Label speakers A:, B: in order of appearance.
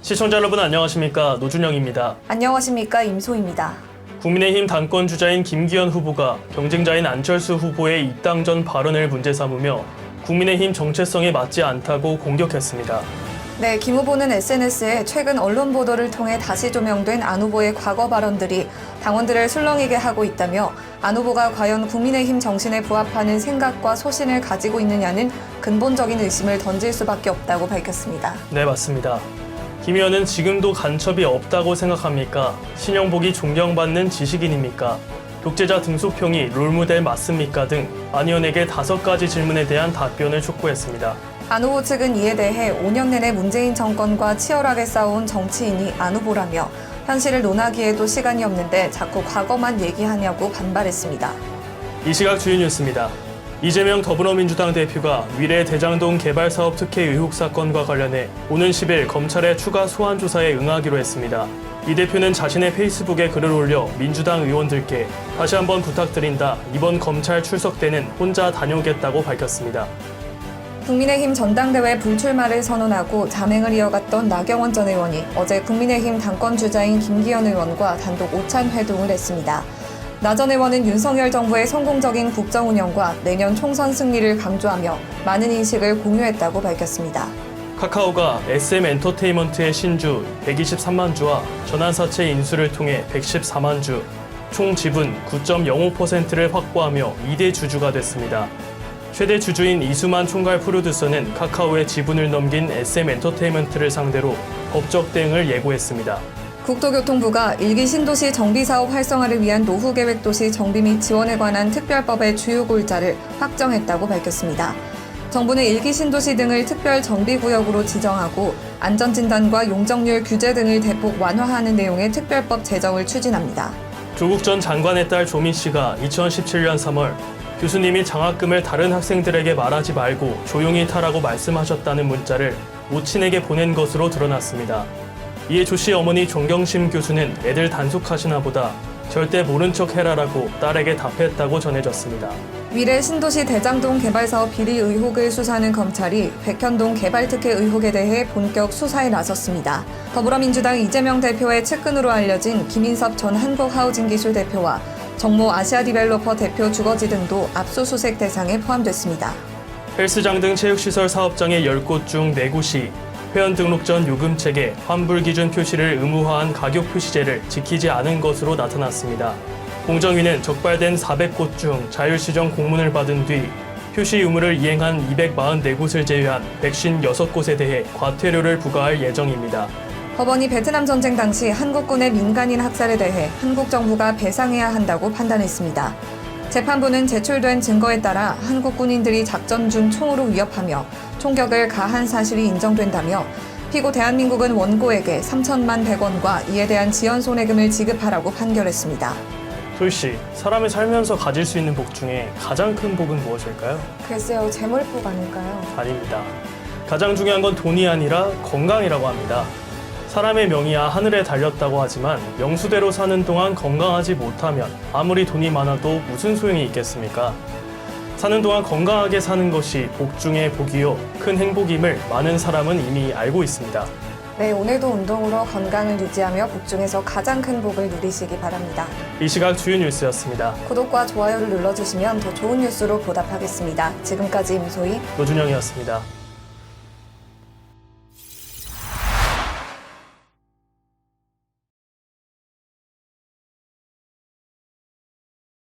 A: 시청자 여러분 안녕하십니까? 노준영입니다.
B: 안녕하십니까? 임소희입니다.
A: 국민의힘 당권 주자인 김기현 후보가 경쟁자인 안철수 후보의 입당 전 발언을 문제 삼으며 국민의힘 정체성에 맞지 않다고 공격했습니다.
B: 네, 김 후보는 SNS에 최근 언론 보도를 통해 다시 조명된 안 후보의 과거 발언들이 당원들을 술렁이게 하고 있다며 안 후보가 과연 국민의힘 정신에 부합하는 생각과 소신을 가지고 있느냐는 근본적인 의심을 던질 수밖에 없다고 밝혔습니다.
A: 네, 맞습니다. 김 의원은 지금도 간첩이 없다고 생각합니까? 신영복이 존경받는 지식인입니까? 독재자 등소평이 롤모델 맞습니까? 등 안 의원에게 5가지 질문에 대한 답변을 촉구했습니다.
B: 안 후보 측은 이에 대해 5년 내내 문재인 정권과 치열하게 싸운 정치인이 안 후보라며 현실을 논하기에도 시간이 없는데 자꾸 과거만 얘기하냐고 반발했습니다.
A: 이 시각 주요 뉴스입니다. 이재명 더불어민주당 대표가 위례 대장동 개발사업 특혜 의혹 사건과 관련해 오는 10일 검찰의 추가 소환 조사에 응하기로 했습니다. 이 대표는 자신의 페이스북에 글을 올려 민주당 의원들께 다시 한번 부탁드린다. 이번 검찰 출석 때는 혼자 다녀오겠다고 밝혔습니다.
B: 국민의힘 전당대회 불출마를 선언하고 잠행을 이어갔던 나경원 전 의원이 어제 국민의힘 당권 주자인 김기현 의원과 단독 오찬 회동을 했습니다. 나 전 의원은 윤석열 정부의 성공적인 국정 운영과 내년 총선 승리를 강조하며 많은 인식을 공유했다고 밝혔습니다.
A: 카카오가 SM엔터테인먼트의 신주 123만 주와 전환사채 인수를 통해 114만 주, 총 지분 9.05%를 확보하며 2대 주주가 됐습니다. 최대 주주인 이수만 총괄 프로듀서는 카카오의 지분을 넘긴 SM엔터테인먼트를 상대로 법적 대응을 예고했습니다.
B: 국토교통부가 1기 신도시 정비사업 활성화를 위한 노후계획도시 정비 및 지원에 관한 특별법의 주요 골자를 확정했다고 밝혔습니다. 정부는 1기 신도시 등을 특별 정비구역으로 지정하고 안전진단과 용적률 규제 등을 대폭 완화하는 내용의 특별법 제정을 추진합니다.
A: 조국 전 장관의 딸 조민 씨가 2017년 3월 교수님이 장학금을 다른 학생들에게 말하지 말고 조용히 타라고 말씀하셨다는 문자를 모친에게 보낸 것으로 드러났습니다. 이에 조 씨 어머니 정경심 교수는 애들 단속하시나 보다 절대 모른 척 해라라고 딸에게 답했다고 전해졌습니다.
B: 위례 신도시 대장동 개발사업 비리 의혹을 수사하는 검찰이 백현동 개발특혜 의혹에 대해 본격 수사에 나섰습니다. 더불어민주당 이재명 대표의 측근으로 알려진 김인섭 전 한국하우징기술 대표와 정모 아시아디벨로퍼 대표 주거지 등도 압수수색 대상에 포함됐습니다.
A: 헬스장 등 체육시설 사업장의 10곳 중 4곳이 회원 등록 전 요금책에 환불기준 표시를 의무화한 가격 표시제를 지키지 않은 것으로 나타났습니다. 공정위는 적발된 400곳 중 자율시정 공문을 받은 뒤 표시 의무를 이행한 244곳을 제외한 156곳에 대해 과태료를 부과할 예정입니다.
B: 법원이 베트남 전쟁 당시 한국군의 민간인 학살에 대해 한국 정부가 배상해야 한다고 판단했습니다. 재판부는 제출된 증거에 따라 한국 군인들이 작전 중 총으로 위협하며 총격을 가한 사실이 인정된다며 피고 대한민국은 원고에게 3천만 100원과 이에 대한 지연 손해금을 지급하라고 판결했습니다.
A: 소희 씨, 사람이 살면서 가질 수 있는 복 중에 가장 큰 복은 무엇일까요?
B: 글쎄요, 재물복 아닐까요?
A: 아닙니다. 가장 중요한 건 돈이 아니라 건강이라고 합니다. 사람의 명이야 하늘에 달렸다고 하지만 명수대로 사는 동안 건강하지 못하면 아무리 돈이 많아도 무슨 소용이 있겠습니까? 사는 동안 건강하게 사는 것이 복 중의 복이요 큰 행복임을 많은 사람은 이미 알고 있습니다.
B: 네, 오늘도 운동으로 건강을 유지하며 복 중에서 가장 큰 복을 누리시기 바랍니다.
A: 이 시각 주요 뉴스였습니다.
B: 구독과 좋아요를 눌러주시면 더 좋은 뉴스로 보답하겠습니다. 지금까지 임소희,
A: 노준영이었습니다.